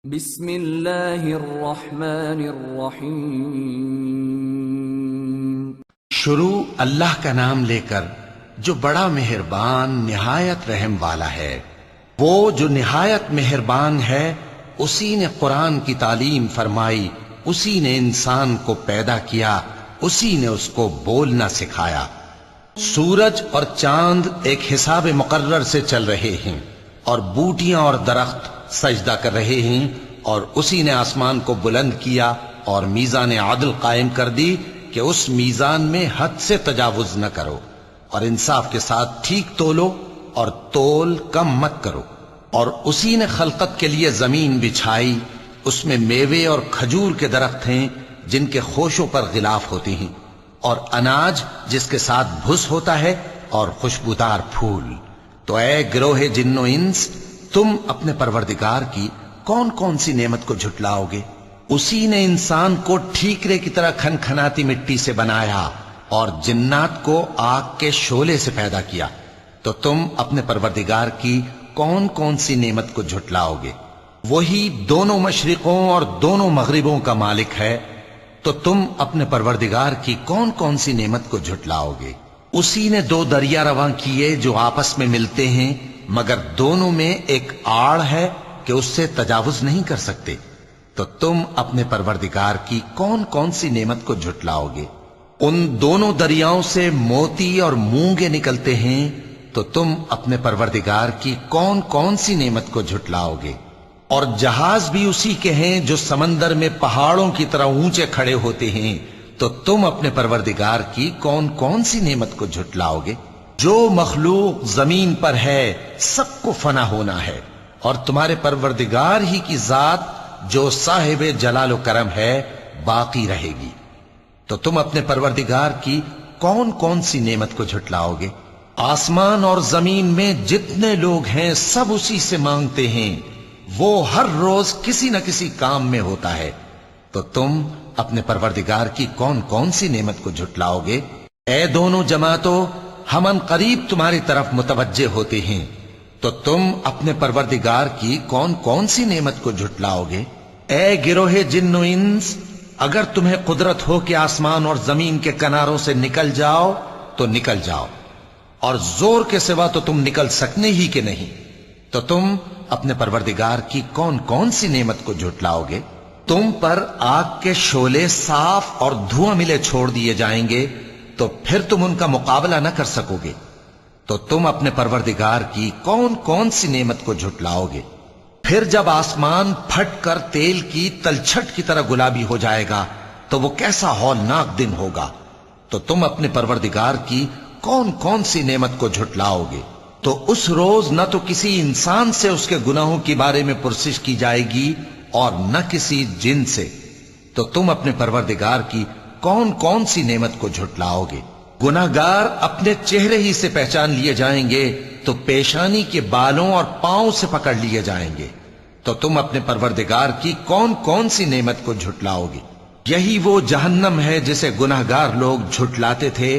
بسم اللہ الرحمن الرحیم۔ شروع اللہ کا نام لے کر جو بڑا مہربان نہایت رحم والا ہے۔ وہ جو نہایت مہربان ہے اسی نے قرآن کی تعلیم فرمائی، اسی نے انسان کو پیدا کیا، اسی نے اس کو بولنا سکھایا۔ سورج اور چاند ایک حساب مقرر سے چل رہے ہیں اور بوٹیاں اور درخت سجدہ کر رہے ہیں، اور اسی نے آسمان کو بلند کیا اور میزان عدل قائم کر دی کہ اس میزان میں حد سے تجاوز نہ کرو، اور انصاف کے ساتھ ٹھیک تولو اور تول کم مت کرو۔ اور اسی نے خلقت کے لیے زمین بچھائی، اس میں میوے اور کھجور کے درخت ہیں جن کے خوشوں پر غلاف ہوتے ہیں، اور اناج جس کے ساتھ بھس ہوتا ہے، اور خوشبودار پھول۔ تو اے گروہ جن و انس، تم اپنے پروردگار کی کون کون سی نعمت کو جھٹلاؤ گے؟ اسی نے انسان کو ٹھیکرے کی طرح کھنکھناتی مٹی سے بنایا اور جنات کو آگ کے شعلے سے پیدا کیا، تو تم اپنے پروردگار کی کون کون سی نعمت کو جھٹلاؤ گے؟ وہی دونوں مشرقوں اور دونوں مغربوں کا مالک ہے، تو تم اپنے پروردگار کی کون کون سی نعمت کو جھٹلاؤ گے؟ اسی نے دو دریا رواں کیے جو آپس میں ملتے ہیں، مگر دونوں میں ایک آڑ ہے کہ اس سے تجاوز نہیں کر سکتے، تو تم اپنے پروردگار کی کون کون سی نعمت کو جھٹلاؤ گے؟ ان دونوں دریاؤں سے موتی اور مونگے نکلتے ہیں، تو تم اپنے پروردگار کی کون کون سی نعمت کو جھٹلاؤ گے؟ اور جہاز بھی اسی کے ہیں جو سمندر میں پہاڑوں کی طرح اونچے کھڑے ہوتے ہیں، تو تم اپنے پروردگار کی کون کون سی نعمت کو جھٹلاؤ گے؟ جو مخلوق زمین پر ہے سب کو فنا ہونا ہے، اور تمہارے پروردگار ہی کی ذات جو صاحب جلال و کرم ہے باقی رہے گی۔ تو تم اپنے پروردگار کی کون کون سی نعمت کو جھٹلاؤ گے؟ آسمان اور زمین میں جتنے لوگ ہیں سب اسی سے مانگتے ہیں، وہ ہر روز کسی نہ کسی کام میں ہوتا ہے، تو تم اپنے پروردگار کی کون کون سی نعمت کو جھٹلاؤ گے؟ اے دونوں جماعتوں، ہم ان قریب تمہاری طرف متوجہ ہوتے ہیں، تو تم اپنے پروردگار کی کون کون سی نعمت کو جھٹلاؤ گے؟ اے گروہ جن و انس، اگر تمہیں قدرت ہو کہ آسمان اور زمین کے کناروں سے نکل جاؤ تو نکل جاؤ، اور زور کے سوا تو تم نکل سکنے ہی کہ نہیں، تو تم اپنے پروردگار کی کون کون سی نعمت کو جھٹلاؤ گے؟ تم پر آگ کے شعلے صاف اور دھواں ملے چھوڑ دیے جائیں گے، تو پھر تم ان کا مقابلہ نہ کر سکو گے، تو تم اپنے پروردگار کی کون کون سی نعمت کو جھٹلاؤ گے؟ پھر جب آسمان پھٹ کر تیل کی تلچھٹ کی طرح گلابی ہو جائے گا تو وہ کیسا ہولناک دن ہوگا، تو تم اپنے پروردگار کی کون کون سی نعمت کو جھٹلاؤ گے؟ تو اس روز نہ تو کسی انسان سے اس کے گناہوں کے بارے میں پرسش کی جائے گی اور نہ کسی جن سے، تو تم اپنے پروردگار کی کون کون سی نعمت کو جھٹلاؤ گے؟ گناہگار اپنے چہرے ہی سے پہچان لیے جائیں گے تو پیشانی کے بالوں اور پاؤں سے پکڑ لیے جائیں گے، تو تم اپنے پروردگار کی کون کون سی نعمت کو جھٹلاؤ گے؟ یہی وہ جہنم ہے جسے گناہگار لوگ جھٹلاتے تھے،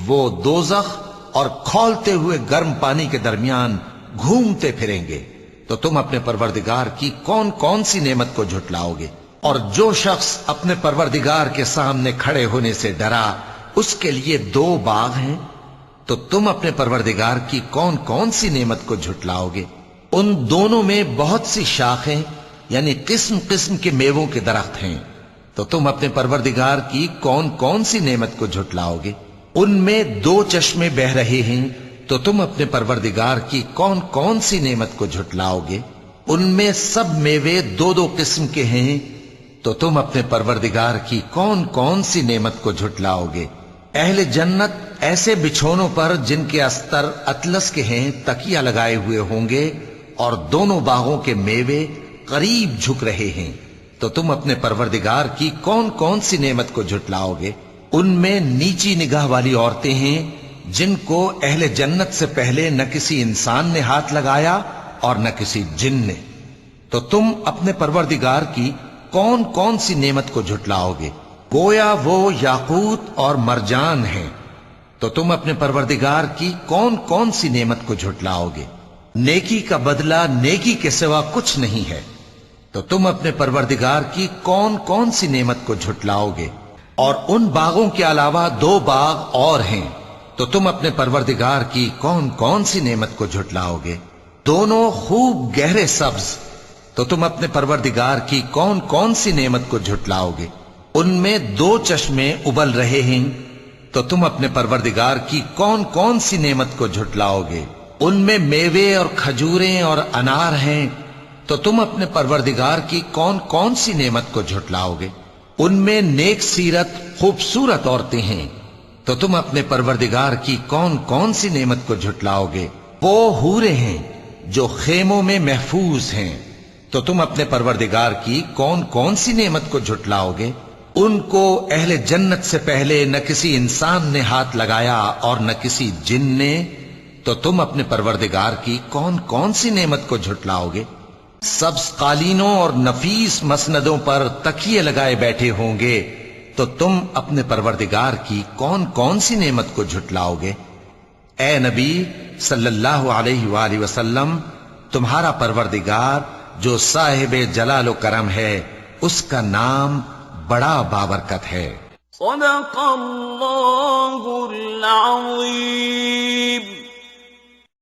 وہ دوزخ اور کھولتے ہوئے گرم پانی کے درمیان گھومتے پھریں گے، تو تم اپنے پروردگار کی کون کون سی نعمت کو جھٹلاؤ گے؟ اور جو شخص اپنے پروردگار کے سامنے کھڑے ہونے سے ڈرا، اس کے لیے دو باغ ہیں، تو تم اپنے پروردگار کی کون کون سی نعمت کو جھٹلاؤ گے؟ ان دونوں میں بہت سی شاخیں یعنی قسم قسم کے میووں کے درخت ہیں، تو تم اپنے پروردگار کی کون کون سی نعمت کو جھٹلاؤ گے؟ ان میں دو چشمے بہ رہے ہیں، تو تم اپنے پروردگار کی کون کون سی نعمت کو جھٹلاؤ گے؟ ان میں سب میوے دو دو قسم کے ہیں، تو تم اپنے پروردگار کی کون کون سی نعمت کو جھٹلاؤ گے؟ اہل جنت ایسے بچھونوں پر جن کے استر اطلس کے ہیں تکیہ لگائے ہوئے ہوں گے، اور دونوں باغوں کے میوے قریب جھک رہے ہیں، تو تم اپنے پروردگار کی کون کون سی نعمت کو جھٹلاؤ گے؟ ان میں نیچی نگاہ والی عورتیں ہیں جن کو اہل جنت سے پہلے نہ کسی انسان نے ہاتھ لگایا اور نہ کسی جن نے، تو تم اپنے پروردگار کی کون کون سی نعمت کو جھٹلاؤ گے؟ گویا وہ یاقوت اور مرجان ہیں، تو تم اپنے پروردگار کی کون کون سی نعمت کو جھٹلاؤ گے؟ نیکی کا بدلہ نیکی کے سوا کچھ نہیں ہے، تو تم اپنے پروردگار کی کون کون سی نعمت کو جھٹلاؤ گے؟ اور ان باغوں کے علاوہ 2 باغ اور ہیں، تو تم اپنے پروردگار کی کون کون سی نعمت کو جھٹلاؤ گے؟ دونوں خوب گہرے سبز، تو تم اپنے پروردگار کی کون کون سی نعمت کو جھٹلاؤ گے؟ ان میں 2 چشمے ابل رہے ہیں، تو تم اپنے پروردگار کی کون کون سی نعمت کو جھٹلاؤ گے؟ ان میں میوے اور کھجوریں اور انار ہیں، تو تم اپنے پروردگار کی کون کون سی نعمت کو جھٹلاؤ گے؟ ان میں نیک سیرت خوبصورت عورتیں ہیں، تو تم اپنے پروردگار کی کون کون سی نعمت کو جھٹلاؤ گے؟ وہ حوریں ہیں جو خیموں میں محفوظ ہیں، تو تم اپنے پروردگار کی کون کون سی نعمت کو جھٹلاؤ گے؟ ان کو اہل جنت سے پہلے نہ کسی انسان نے ہاتھ لگایا اور نہ کسی جن نے، تو تم اپنے پروردگار کی کون کون سی نعمت کو جھٹلاؤ گے؟ سبز قالینوں اور نفیس مسندوں پر تکیے لگائے بیٹھے ہوں گے، تو تم اپنے پروردگار کی کون کون سی نعمت کو جھٹلاؤ گے؟ اے نبی صلی اللہ علیہ وآلہ وسلم، تمہارا پروردگار جو صاحب جلال و کرم ہے، اس کا نام بڑا بابرکت ہے۔ صدق اللہ العظیم۔